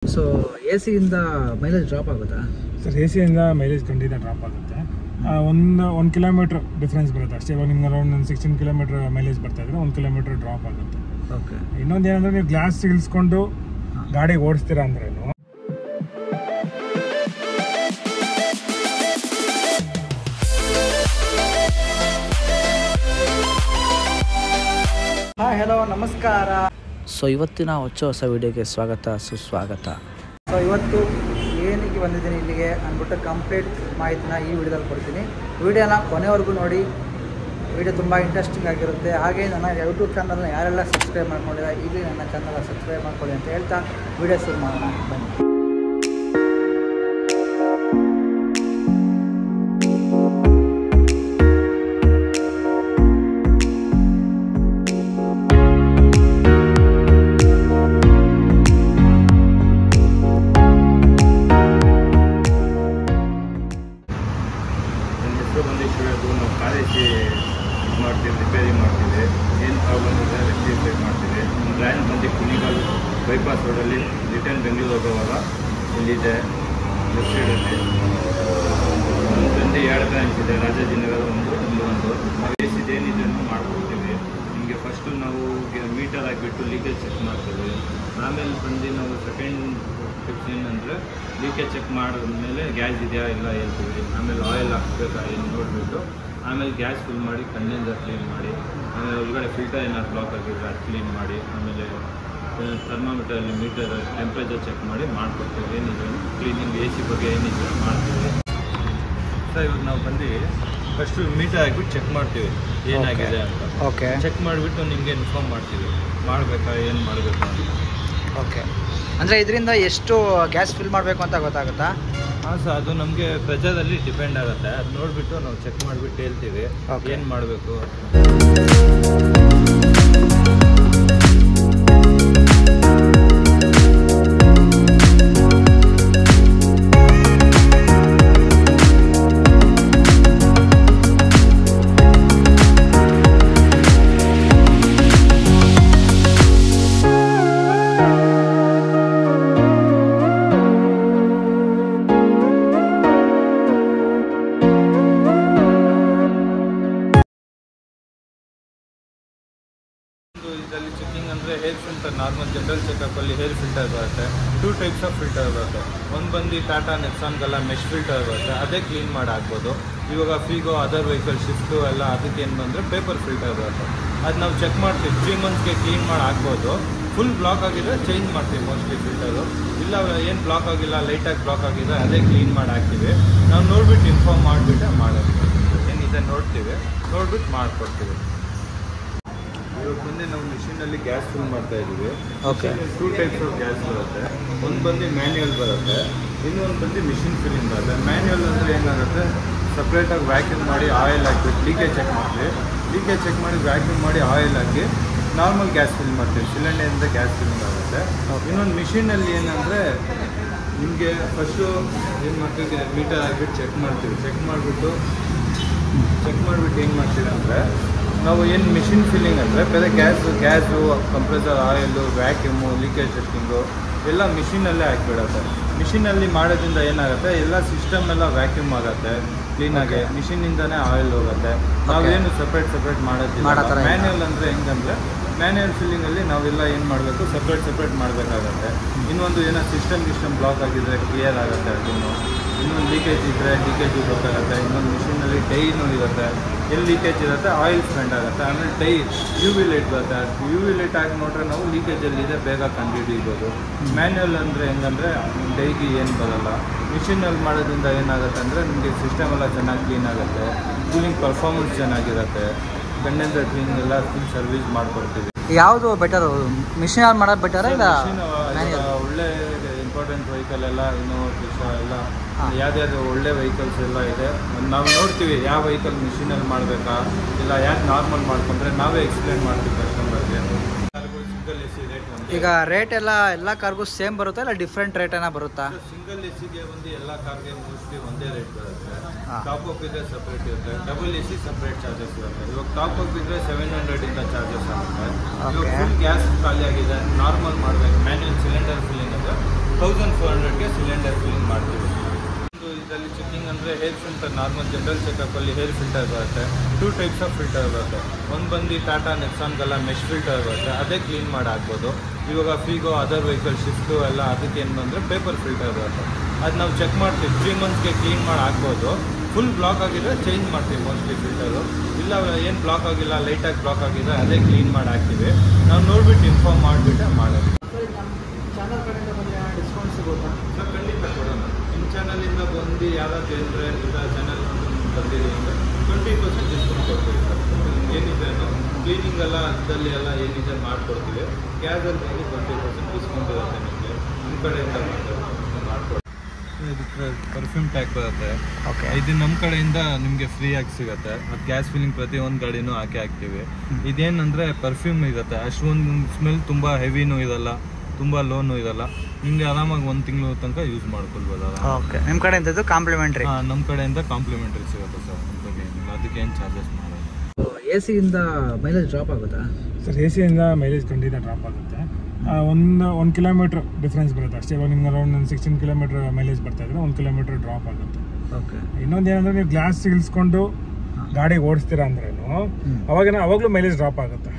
So A ಸಿಯಿಂದ mileage drop ಆಗುತ್ತಾ sir? A ಸಿಯಿಂದ mileage ಖಂಡಿತ drop ಆಗುತ್ತೆ. ಒಂದು ಕಿಲೋಮೀಟ್ರ್ ಡಿಫ್ರೆನ್ಸ್ ಬರುತ್ತೆ ಅಷ್ಟೇ. ಇವಾಗ ನಿಮ್ಗೆ ಅರೌಂಡ್ 16 ಕಿಲೋಮೀಟ್ರ್ ಮೈಲೇಜ್ ಬರ್ತಾ ಇದ್ರೆ 1 ಕಿಲೋಮೀಟ್ರ್ ಡ್ರಾಪ್ ಆಗುತ್ತೆ. ಓಕೆ. ಇನ್ನೊಂದು ಏನಂದರೆ ನೀವು ಗ್ಲಾಸ್ ಸಿಗಿಲ್ಸ್ಕೊಂಡು ಗಾಡಿ ಓಡಿಸ್ತೀರಾ ಅಂದ್ರೇನು ಹಾಯ್, ಹಲೋ, ನಮಸ್ಕಾರ. ಸೊ ಇವತ್ತಿನ ಹೊಸ ವಿಡಿಯೋಗೆ ಸ್ವಾಗತ, ಸುಸ್ವಾಗತ. ಸೊ ಇವತ್ತು ಏನಕ್ಕೆ ಬಂದಿದ್ದೀನಿ ಇಲ್ಲಿಗೆ ಅಂದ್ಬಿಟ್ಟು ಕಂಪ್ಲೀಟ್ ಮಾಹಿತಿನ ಈ ವಿಡಿಯೋದಲ್ಲಿ ಕೊಡ್ತೀನಿ. ವಿಡಿಯೋನ ಕೊನೆವರೆಗೂ ನೋಡಿ. ವಿಡಿಯೋ ತುಂಬ ಇಂಟ್ರೆಸ್ಟಿಂಗ್ ಆಗಿರುತ್ತೆ. ಹಾಗೆ ನನ್ನ ಯೂಟ್ಯೂಬ್ ಚಾನಲ್ನ ಯಾರೆಲ್ಲ ಸಬ್ಸ್ಕ್ರೈಬ್ ಮಾಡ್ಕೊಂಡಿದ್ದಾರೆ ಈಗಲೇ ನನ್ನ ಚಾನಲ್ನ ಸಬ್ಸ್ಕ್ರೈಬ್ ಮಾಡ್ಕೊಳ್ಳಿ ಅಂತ ಹೇಳ್ತಾ ವಿಡಿಯೋ ಶುರು ಮಾಡೋಣ ಬನ್ನಿ. ನಾವು ಕಾಲೇಜಿ ಮಾಡ್ತೀವಿ, ರಿಪೇರಿ ಮಾಡ್ತೀವಿ. ಏನು ಪ್ರಾಬ್ಲಮ್ ಇದೆ ರೆಕ್ಟಿಫೈ ಮಾಡ್ತೀವಿ. ನಮ್ಮ ಬ್ರ್ಯಾಂಡ್ ಬಂದು ಕುಣಿಗಲ್ ಬೈಪಾಸ್ ರೋಡಲ್ಲಿ ರಿಟರ್ನ್ ಬೆಂಗಳೂರು ಹೋಗೋವಾಗ ಇಲ್ಲಿದೆ ಲೆಫ್ಟ್ ಸೈಡಲ್ಲಿ. ನಮ್ಮ ತಂದೆ 2 ಬ್ರಾಂಚ್ ಇದೆ, ರಾಜಾಜಿನಗರ ಒಂದು. ನಾವು ಎ ಸಿದು ಏನಿದೆ ಮಾಡ್ಕೊಡ್ತೀವಿ. ನಿಮಗೆ ಫಸ್ಟು ನಾವು ಮೀಟರ್ ಹಾಕಿಬಿಟ್ಟು ಲೀಕೇಜ್ ಚೆಕ್ ಮಾಡ್ತೀವಿ. ಆಮೇಲೆ ಬಂದು ನಾವು ಸೆಕೆಂಡ್ ಟಿಪ್ಸ್ ಏನಂದರೆ ಲೀಕೇಜ್ ಚೆಕ್ ಮಾಡಿದ್ಮೇಲೆ ಗ್ಯಾಸ್ ಇದೆಯಾ ಇಲ್ಲ ಹೇಳ್ತೀವಿ. ಆಮೇಲೆ ಆಯಿಲ್ ಹಾಕ್ಬೇಕಾ ಏನು ನೋಡಿಬಿಟ್ಟು ಆಮೇಲೆ ಗ್ಯಾಸ್ ಫಿಲ್ ಮಾಡಿ ಕಂಡೆನ್ಸರ್ ಕ್ಲೀನ್ ಮಾಡಿ, ಆಮೇಲೆ ಒಳಗಡೆ ಫಿಲ್ಟರ್ ಏನಾದ್ರು ಬ್ಲಾಕ್ ಆಗಿದ್ರೆ ಅದು ಕ್ಲೀನ್ ಮಾಡಿ, ಆಮೇಲೆ ಥರ್ಮಾಮೀಟರಲ್ಲಿ ಮೀಟರ್ ಟೆಂಪ್ರೇಚರ್ ಚೆಕ್ ಮಾಡಿ ಮಾಡಿಕೊಡ್ತೀವಿ. ಏನಿದೆ ಕ್ಲೀನಿಂಗ್ ಎ ಸಿ ಬಗ್ಗೆ ಏನಿದೆ ಮಾಡ್ತೀವಿ. ಸರ್ ಇವಾಗ ನಾವು ಬಂದು ಫಸ್ಟು ಮೀಟರ್ ಹಾಕ್ಬಿಟ್ಟು ಚೆಕ್ ಮಾಡ್ತೀವಿ ಏನಾಗಿದೆ ಅಂತ. ಓಕೆ. ಚೆಕ್ ಮಾಡಿಬಿಟ್ಟು ನಿಮಗೆ ಇನ್ಫಾರ್ಮ್ ಮಾಡ್ತೀವಿ ಮಾಡಬೇಕಾ ಏನು ಮಾಡಬೇಕು ಅಂತ. ಓಕೆ. ಅಂದರೆ ಇದರಿಂದ ಎಷ್ಟು ಗ್ಯಾಸ್ ಫಿಲ್ ಮಾಡಬೇಕು ಅಂತ ಗೊತ್ತಾಗುತ್ತಾ? ಹಾಂ ಸರ್, ಅದು ನಮಗೆ ಪ್ರೆಜರಲ್ಲಿ ಡಿಪೆಂಡ್ ಆಗುತ್ತೆ. ಅದು ನೋಡಿಬಿಟ್ಟು ನಾವು ಚೆಕ್ ಮಾಡಿಬಿಟ್ಟು ಹೇಳ್ತೀವಿ ಏನು ಮಾಡಬೇಕು. ಇದರಲ್ಲಿ ಚೆಕಿಂಗ್ ಅಂದರೆ ಹೇರ್ ಫಿಲ್ಟರ್, ನಾರ್ಮಲ್ ಜನರಲ್ ಚೆಕಪ್ಪಲ್ಲಿ ಹೇರ್ ಫಿಲ್ಟರ್ ಬರುತ್ತೆ. 2 ಟೈಪ್ಸ್ ಆಫ್ ಫಿಲ್ಟರ್ ಬರುತ್ತೆ. ಒಂದು ಬಂದು ಟಾಟಾ ನೆಕ್ಸಾನ್ಗೆಲ್ಲ ಮೆಶ್ ಫಿಲ್ಟರ್ ಬರುತ್ತೆ, ಅದೇ ಕ್ಲೀನ್ ಮಾಡಿ ಹಾಕ್ಬೋದು. ಇವಾಗ ಫೀಗೋ ಅದರ್ ವೆಹಿಕಲ್ ಶಿಫ್ಟು ಎಲ್ಲ ಅದಕ್ಕೆ ಏನು ಬಂದರೆ ಪೇಪರ್ ಫಿಲ್ಟರ್ ಬರುತ್ತೆ. ಅದು ನಾವು ಚೆಕ್ ಮಾಡ್ತೀವಿ, 3 ಮಂತ್ಸ್ಗೆ ಕ್ಲೀನ್ ಮಾಡಿ ಹಾಕ್ಬೋದು. ಫುಲ್ ಬ್ಲಾಕ್ ಆಗಿದ್ರೆ ಚೇಂಜ್ ಮಾಡ್ತೀವಿ ಮೋಸ್ಟ್ಲಿ ಫಿಲ್ಟರು. ಇಲ್ಲ ಏನು ಬ್ಲಾಕ್ ಆಗಿಲ್ಲ, ಲೈಟಾಗಿ ಬ್ಲಾಕ್ ಆಗಿದೆ ಅದೇ ಕ್ಲೀನ್ ಮಾಡಿ ಹಾಕ್ತೀವಿ. ನಾವು ನೋಡಿಬಿಟ್ಟು ಇನ್ಫಾರ್ಮ್ ಮಾಡಿಬಿಟ್ಟೆ ಮಾಡೋದು. ಏನಿದೆ ನೋಡ್ತೀವಿ, ನೋಡ್ಬಿಟ್ಟು ಮಾಡಿಕೊಡ್ತೀವಿ. ಇವಾಗ ಬಂದು ನಾವು ಮಿಷಿನಲ್ಲಿ ಗ್ಯಾಸ್ ಫಿಲ್ ಮಾಡ್ತಾ ಇದ್ದೀವಿ. ಓಕೆ. 2 ಟೈಪ್ಸ್ ಆಫ್ ಗ್ಯಾಸ್ ಬರುತ್ತೆ. ಒಂದು ಬಂದು ಮ್ಯಾನ್ಯುಯಲ್ ಬರುತ್ತೆ, ಇನ್ನೊಂದು ಬಂದು ಮಿಷಿನ್ ಫಿಲ್ಲಿಂಗ್ ಬರುತ್ತೆ. ಮ್ಯಾನ್ಯುಯಲ್ ಅಂದರೆ ಏನಾಗುತ್ತೆ, ಸಪ್ರೇಟಾಗಿ ವ್ಯಾಕ್ಯೂಮ್ ಮಾಡಿ ಆಯಿಲ್ ಹಾಕಿಬಿಟ್ಟು ಲೀಕೇಜ್ ಚೆಕ್ ಮಾಡ್ತೀವಿ. ಲೀಕೇಜ್ ಚೆಕ್ ಮಾಡಿ ವ್ಯಾಕ್ಯೂಮ್ ಮಾಡಿ ಆಯಿಲ್ ಹಾಕಿ ನಾರ್ಮಲ್ ಗ್ಯಾಸ್ ಫಿಲ್ ಮಾಡ್ತೀವಿ. ಸಿಲಿಂಡರಿಂದ ಗ್ಯಾಸ್ ಫಿಲ್ಲಿಂಗ್ ಆಗುತ್ತೆ. ಇನ್ನೊಂದು ಮಿಷಿನಲ್ಲಿ ಏನಂದರೆ ನಿಮಗೆ ಫಸ್ಟು ಏನು ಮಾಡ್ತೀವಿ, ಮೀಟರ್ ಹಾಕಿಬಿಟ್ಟು ಚೆಕ್ ಮಾಡ್ತೀವಿ. ಚೆಕ್ ಮಾಡಿಬಿಟ್ಟು ಏನು ಮಾಡ್ತೀವಿ ಅಂದರೆ ನಾವು ಏನು ಮಿಷಿನ್ ಫಿಲ್ಲಿಂಗ್ ಅಂದರೆ ಬೇರೆ gas compressor oil vacuum leakage testing ಎಲ್ಲ ಮಿಷಿನಲ್ಲೇ ಹಾಕಿಬಿಡುತ್ತೆ. ಮಿಷಿನಲ್ಲಿ ಮಾಡೋದ್ರಿಂದ ಏನಾಗುತ್ತೆ, ಎಲ್ಲ ಸಿಸ್ಟಮ್ ಎಲ್ಲ ವ್ಯಾಕ್ಯೂಮ್ ಆಗುತ್ತೆ ಕ್ಲೀನಾಗಿ. ಮಿಷಿನಿಂದನೇ ಆಯಿಲ್ ಹೋಗುತ್ತೆ. ನಾವೇನು ಸಪ್ರೇಟ್ ಮಾಡೋದಿಲ್ಲ. ಮ್ಯಾನ್ಯುಯಲ್ ಅಂದರೆ ಹೆಂಗಂದರೆ ಮ್ಯಾನ್ಯುಯಲ್ ಫಿಲ್ಲಿಂಗಲ್ಲಿ ನಾವೆಲ್ಲ ಏನು ಮಾಡಬೇಕು, ಸಪ್ರೇಟ್ ಮಾಡಬೇಕಾಗತ್ತೆ. ಇನ್ನೊಂದು ಏನೋ ಸಿಸ್ಟಮ್ ಬ್ಲಾಕ್ ಆಗಿದ್ದರೆ ಕ್ಲಿಯರ್ ಆಗುತ್ತೆ. ಅದನ್ನು ಇನ್ನೊಂದು ಲೀಕೇಜ್ ಇದ್ದರೆ ಲೀಕೇಜು ಗೊತ್ತಾಗುತ್ತೆ. ಇನ್ನೊಂದು ಮಿಷಿನಲ್ಲಿ ಡೈನೂ ಇರುತ್ತೆ, ಎಲ್ಲಿ ಲೀಕೇಜ್ ಇರುತ್ತೆ ಆಯಿಲ್ ಸ್ಪೆಂಡ್ ಆಗುತ್ತೆ. ಆಮೇಲೆ ಡೈ UV ಲೈಟ್ ಬರುತ್ತೆ. UV ಲೈಟ್ ಹಾಕಿ ನೋಡ್ರೆ ನಾವು ಲೀಕೇಜಲ್ಲಿದೆ ಬೇಗ ಕಂಡುಹಿಡಿಬೋದು. ಮ್ಯಾನ್ಯುಯಲ್ ಅಂದರೆ ಹೆಂಗಂದರೆ ಡೈಗೆ ಏನು ಬರೋಲ್ಲ. ಮಿಷಿನಲ್ಲಿ ಮಾಡೋದ್ರಿಂದ ಏನಾಗುತ್ತೆ ಅಂದರೆ ನಿಮಗೆ ಸಿಸ್ಟಮ್ ಎಲ್ಲ ಚೆನ್ನಾಗಿ ಕ್ಲೀನ್ ಆಗುತ್ತೆ, ಕೂಲಿಂಗ್ ಪರ್ಫಾರ್ಮೆನ್ಸ್ ಚೆನ್ನಾಗಿರುತ್ತೆ, ಕಂಡೆನ್ಸರ್ ಕ್ಲೀನಿಂಗ್ ಎಲ್ಲ ಫುಲ್ ಸರ್ವಿಸ್ ಮಾಡಿಕೊಡ್ತೀವಿ. ಯಾವುದು ಬೆಟರು, ಮಿಷಿನ್ ಮಾಡೋದು ಬೆಟರ ಇಲ್ಲ ಒಳ್ಳೆ ಇಂಪಾರ್ಟೆಂಟ್ ವೆಹಿಕಲ್ ಎಲ್ಲ ಇನ್ನೋವಾ ಕ್ರಿಸ್ಟಾ ಎಲ್ಲ ಯಾವ್ದು ಒಳ್ಳೆ ವೆಹಿಕಲ್ಸ್ ಎಲ್ಲ ಇದೆ. ನಾವು ನೋಡ್ತೀವಿ ಯಾವ ವೆಹಿಕಲ್ ಮಿಷಿನಲ್ಲಿ ಮಾಡಬೇಕಾ ಇಲ್ಲ ಯಾಕೆ ನಾರ್ಮಲ್ ಮಾಡ್ಕೊಂಡ್ರೆ ನಾವೇ ಎಕ್ಸ್ಪ್ಲೇನ್ ಮಾಡ್ತೀವಿ ಕಸ್ಟಮರ್ಗೆ. ಸಿಂಗಲ್ ಎ ಸಿ ರೇಟ್ ಈಗ ರೇಟ್ ಎಲ್ಲ ಕಾರ್ಗೂ ಸೇಮ್ ಬರುತ್ತಾ ಇಲ್ಲ ಡಿಫ್ರೆಂಟ್ ರೇಟ್ ಏನೋ ಬರುತ್ತಾ? ಸಿಂಗಲ್ ಎ ಸಿಗೆ ಒಂದು ಎಲ್ಲ ಕಾರ್ಗೆ ಮೋಸ್ಟ್ಲಿ ಒಂದೇ ರೇಟ್ ಬರುತ್ತೆ. ಟಾಪ್ ಅಪ್ ಇದ್ರೆ ಸಪ್ರೇಟ್ ಇರುತ್ತೆ, double A C separate charges ಇರುತ್ತೆ. ಇವಾಗ ಟಾಪ್ ಅಪ್ ಇದ್ರೆ 700 ಇಂದ ಚಾರ್ಜಸ್ ಆಗುತ್ತೆ. ಇವಾಗ ಫುಲ್ ಗ್ಯಾಸ್ ಖಾಲಿ ಆಗಿದೆ, ನಾರ್ಮಲ್ ಮಾಡಬೇಕು ಮ್ಯಾನ್ಯುಯಲ್ ಸಿಲಿಂಡರ್ ಫಿಲ್ಲಿಂಗ್ ಅಂದರೆ 1400ಗೆ ಸಿಲಿಂಡರ್ ಫಿಲ್ಲಿಂಗ್ ಮಾಡ್ತೀವಿ. ಇದರಲ್ಲಿ ಚೆಕಿಂಗ್ ಅಂದರೆ ಹೇರ್ ಫಿಲ್ಟರ್, ನಾರ್ಮಲ್ ಜನರಲ್ ಚೆಕಪ್ಪಲ್ಲಿ ಹೇರ್ ಫಿಲ್ಟರ್ ಬರುತ್ತೆ. 2 ಟೈಪ್ಸ್ ಆಫ್ ಫಿಲ್ಟರ್ ಬರುತ್ತೆ. ಒಂದು ಬಂದು ಟಾಟಾ ನೆಕ್ಸಾನ್ಗೆಲ್ಲ ಮೆಶ್ ಫಿಲ್ಟರ್ ಬರುತ್ತೆ, ಅದೇ ಕ್ಲೀನ್ ಮಾಡಿ ಹಾಕ್ಬೋದು. ಇವಾಗ ಫೀಗೋ ಅದರ್ ವೆಹಿಕಲ್ ಶಿಫ್ಟು ಎಲ್ಲ ಅದಕ್ಕೆ ಏನು ಬಂದರೆ ಪೇಪರ್ ಫಿಲ್ಟರ್ ಬರುತ್ತೆ. ಅದು ನಾವು ಚೆಕ್ ಮಾಡ್ತೀವಿ, 3 ಮಂತ್ಸ್ಗೆ ಕ್ಲೀನ್ ಮಾಡಿ ಹಾಕ್ಬೋದು. ಫುಲ್ ಬ್ಲಾಕ್ ಆಗಿದ್ರೆ ಚೇಂಜ್ ಮಾಡ್ತೀವಿ ಮೋಸ್ಟ್ಲಿ ಫಿಲ್ಟರು. ಇಲ್ಲ ಏನು ಬ್ಲಾಕ್ ಆಗಿಲ್ಲ, ಲೈಟಾಗಿ ಬ್ಲಾಕ್ ಆಗಿದ್ರೆ ಅದೇ ಕ್ಲೀನ್ ಮಾಡಿ ಹಾಕ್ತೀವಿ. ನಾವು ನೋಡ್ಬಿಟ್ಟು ಇನ್ಫಾರ್ಮ್ ಮಾಡಿಬಿಟ್ಟೆ ಮಾಡೋದು. ಚಾನಲ್ ಕಡೆಯಿಂದ ಬಂದರೆ ಡಿಸ್ಕೌಂಟ್ ಸಿಗುತ್ತಾ? ಸರ್ ಖಂಡಿತ ಕೊಡೋಣ. ನಿಮ್ಮ ಚಾನಲಿಂದ ಬಂದು ಯಾರಾದ್ರು ಏನಂದರೆ ಇಲ್ಲ ಚಾನಲ್ ಬಂದಿದೆ ಅಂದರೆ 20% ಡಿಸ್ಕೌಂಟ್ ಕೊಡ್ತೀವಿ ಸರ್. ಏನಿದೆ ಕ್ಲೀನಿಂಗ್ ಎಲ್ಲ ಅದರಲ್ಲಿ ಎಲ್ಲ ಏನಿದೆ ಮಾಡಿಕೊಡ್ತೀವಿ. ಗ್ಯಾಸಲ್ಲಿ ಬಂದು 20% ಡಿಸ್ಕೌಂಟ್ ಇರುತ್ತೆ ನಿಮಗೆ. ನಿಮ್ಮ ಕಡೆಯಿಂದ ಮಾಡಿಕೊಡ್ತೀವಿ. ಇದಕ್ಕೆ ಪರ್ಫ್ಯೂಮ್ ಟ್ಯಾಗ್ ಬರುತ್ತೆ. ಓಕೆ, ಇದು ನಮ್ಮ ಕಡೆಯಿಂದ ನಿಮಗೆ ಫ್ರೀಯಾಗಿ ಸಿಗುತ್ತೆ. ಅದು ಗ್ಯಾಸ್ ಫಿಲ್ಲಿಂಗ್ ಪ್ರತಿಯೊಂದು ಗಾಡಿನೂ ಹಾಕ್ತೀವಿ. ಇದೇನಂದರೆ ಪರ್ಫ್ಯೂಮ್ ಇರುತ್ತೆ, ಅಷ್ಟೊಂದು ಸ್ಮೆಲ್ ತುಂಬ ಹೆವಿನೂ ಇರಲ್ಲ, ತುಂಬ ಲೋನು ಇರಲ್ಲ. ನಿಮಗೆ ಆರಾಮಾಗಿ 1 ತಿಂಗಳು ತನಕ ಯೂಸ್ ಮಾಡ್ಕೊಳ್ಬೋದು. ಓಕೆ, ನಿಮ್ಮ ಕಡೆಯಿಂದ ಕಾಂಪ್ಲಿಮೆಂಟ್ರಿ? ಹಾಂ, ನಮ್ಮ ಕಡೆಯಿಂದ ಕಾಂಪ್ಲಿಮೆಂಟ್ರಿ ಸಿಗುತ್ತೆ ಸರ್. ಅದಕ್ಕೇನು ಚಾರ್ಜಸ್ ಮಾಡೋದು. AC-ಯಿಂದ ಮೈಲೇಜ್ ಡ್ರಾಪ್ ಆಗುತ್ತಾ ಸರ್? AC-ಯಿಂದ ಮೈಲೇಜ್ ಖಂಡಿತ ಡ್ರಾಪ್ ಆಗುತ್ತೆ. ಒಂದು ಕಿಲೋಮೀಟ್ರ್ ಡಿಫ್ರೆನ್ಸ್ ಬರುತ್ತೆ ಅಷ್ಟೇ. ಇವಾಗ ನಿಮ್ಗೆ ಅರೌಂಡ್ 16 ಕಿಲೋಮೀಟ್ರ್ ಮೈಲೇಜ್ ಬರ್ತಾ ಇದ್ರೆ 1 ಕಿಲೋಮೀಟ್ರ್ ಡ್ರಾಪ್ ಆಗುತ್ತೆ. ಓಕೆ, ಇನ್ನೊಂದು ಏನಂದರೆ ನೀವು ಗ್ಲಾಸ್ ಸಿಗಿಸ್ಕೊಂಡು ಗಾಡಿ ಓಡಿಸ್ತೀರಾ ಅಂದ್ರೇನು ಅವಾಗಲೂ ಮೈಲೇಜ್ ಡ್ರಾಪ್ ಆಗುತ್ತೆ.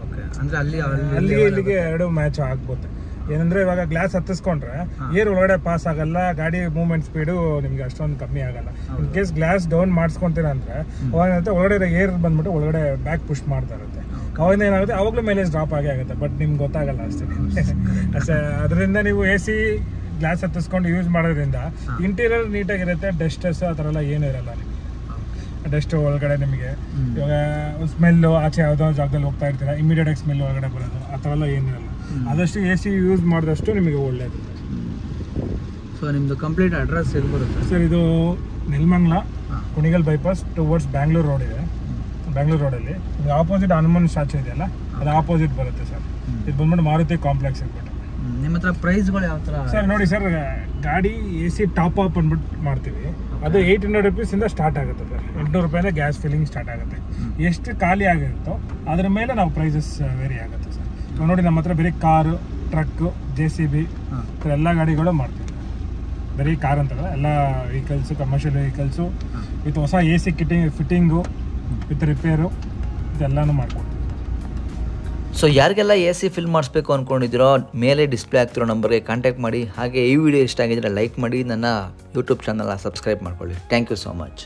ಓಕೆ, ಅಂದರೆ ಅಲ್ಲಿಗೆ ಇಲ್ಲಿಗೆ 2 ಮ್ಯಾಚ್ ಆಗ್ಬೋದು. ಏನಂದರೆ ಇವಾಗ ಗ್ಲಾಸ್ ಹತ್ತಿಸ್ಕೊಂಡ್ರೆ ಏರ್ ಒಳಗಡೆ ಪಾಸ್ ಆಗಲ್ಲ, ಗಾಡಿ ಮೂವ್ಮೆಂಟ್ ಸ್ಪೀಡು ನಿಮಗೆ ಅಷ್ಟೊಂದು ಕಮ್ಮಿ ಆಗಲ್ಲ. ಇನ್ ಕೇಸ್ ಗ್ಲಾಸ್ ಡೌನ್ ಮಾಡಿಸ್ಕೊಂತೀರ ಅಂದರೆ ಅವಾಗ ಏನಾಗುತ್ತೆ, ಒಳಗಡೆ ಏರ್ ಬಂದ್ಬಿಟ್ಟು ಒಳಗಡೆ ಬ್ಯಾಕ್ ಪುಷ್ ಮಾಡ್ತಾ ಇರುತ್ತೆ. ಅವಾಗ ಏನಾಗುತ್ತೆ, ಅವಾಗಲೂ ಮೈಲೇಜ್ ಡ್ರಾಪ್ ಆಗುತ್ತೆ. ಬಟ್ ನಿಮ್ಗೆ ಗೊತ್ತಾಗಲ್ಲ ಅಷ್ಟೇ. ಅಷ್ಟೇ. ಅದರಿಂದ ನೀವು AC ಗ್ಲಾಸ್ ಹತ್ತಿಸ್ಕೊಂಡು ಯೂಸ್ ಮಾಡೋದ್ರಿಂದ ಇಂಟೀರಿಯರ್ ನೀಟಾಗಿರುತ್ತೆ, ಡಸ್ಟಸ್ ಆ ಥರ ಎಲ್ಲ ಏನೂ ಇರಲ್ಲ. ನಿಮಗೆ ಡಸ್ಟ್ ಒಳಗಡೆ ನಿಮಗೆ ಇವಾಗ ಸ್ಮೆಲ್ಲು ಆಚೆ ಯಾವುದೋ ಜಾಗದಲ್ಲಿ ಹೋಗ್ತಾ ಇರ್ತೀರ, ಇಮಿಡಿಯೇಟಾಗಿ ಸ್ಮೆಲ್ ಒಳಗಡೆ ಬರೋದು ಆ ಥರ ಎಲ್ಲ ಏನಿರಲ್ಲ. ಆದಷ್ಟು AC ಯೂಸ್ ಮಾಡಿದಷ್ಟು ನಿಮಗೆ ಒಳ್ಳೆಯದು. ಸೊ ನಿಮ್ಮದು ಕಂಪ್ಲೀಟ್ ಅಡ್ರೆಸ್ ಎಲ್ಲಿ ಬರುತ್ತೆ ಸರ್? ಇದು Nelamangala Kunigal bypass towards Bangalore road ಇದೆ. ಬ್ಯಾಂಗ್ಳೂರು ರೋಡಲ್ಲಿ ನಿಮಗೆ ಆಪೋಸಿಟ್ ಹನುಮಾನ್ ಸ್ಟ್ಯಾಚು ಇದೆಯಲ್ಲ, ಅದು ಆಪೋಸಿಟ್ ಬರುತ್ತೆ ಸರ್. ಇದು ಬಂದ್ಬಿಟ್ಟು ಮಾರುತಿ ಕಾಂಪ್ಲೆಕ್ಸ್ ಅಂದ್ಬಿಟ್ಟು. ನಿಮ್ಮ ಹತ್ರ ಪ್ರೈಸ್ಗಳು ಯಾವ ಥರ ಸರ್? ನೋಡಿ ಸರ್, ಗಾಡಿ AC ಟಾಪ್ ಅಪ್ ಅಂದ್ಬಿಟ್ಟು ಮಾಡ್ತೀವಿ. ಅದು 800 ರುಪೀಸಿಂದ ಸ್ಟಾರ್ಟ್ ಆಗುತ್ತೆ ಸರ್. 800 ರೂಪಾಯಿಂದ ಗ್ಯಾಸ್ ಫಿಲ್ಲಿಂಗ್ ಸ್ಟಾರ್ಟ್ ಆಗುತ್ತೆ. ಎಷ್ಟು ಖಾಲಿ ಆಗಿರುತ್ತೋ ಅದ್ರ ಮೇಲೆ ನಾವು ಪ್ರೈಸಸ್ ವೇರಿ ಆಗುತ್ತೆ ಸರ್. ಇವಾಗ ನೋಡಿ, ನಮ್ಮ ಹತ್ರ ಬರೀ ಕಾರು, ಟ್ರಕ್ಕು, JCB ಎಲ್ಲ ಗಾಡಿಗಳು ಮಾಡ್ತೀವಿ. ಬರೀ ಕಾರ್ ಅಂತಲ್ಲ, ಎಲ್ಲ ವೆಹಿಕಲ್ಸು, ಕಮರ್ಷಿಯಲ್ ವೆಹಿಕಲ್ಸು ವಿತ್ ಹೊಸ AC ಫಿಟ್ಟಿಂಗು ವಿತ್ ರಿಪೇರು ಇದೆಲ್ಲನೂ ಮಾಡ್ಕೊಡ್ತೀವಿ. ಸೊ ಯಾರಿಗೆಲ್ಲ AC ಫಿಲ್ ಮಾಡಿಸ್ಬೇಕು ಅಂದ್ಕೊಂಡಿದ್ದೀರೋ ಮೇಲೆ ಡಿಸ್ಪ್ಲೇ ಆಗ್ತಿರೋ ನಂಬರ್ಗೆ ಕಾಂಟ್ಯಾಕ್ಟ್ ಮಾಡಿ. ಹಾಗೆ ಈ ವಿಡಿಯೋ ಇಷ್ಟ ಆಗಿದ್ರೆ ಲೈಕ್ ಮಾಡಿ, ನನ್ನ ಯೂಟ್ಯೂಬ್ ಚಾನಲ್ನ ಸಬ್ಸ್ಕ್ರೈಬ್ ಮಾಡ್ಕೊಳ್ಳಿ. Thank you so much.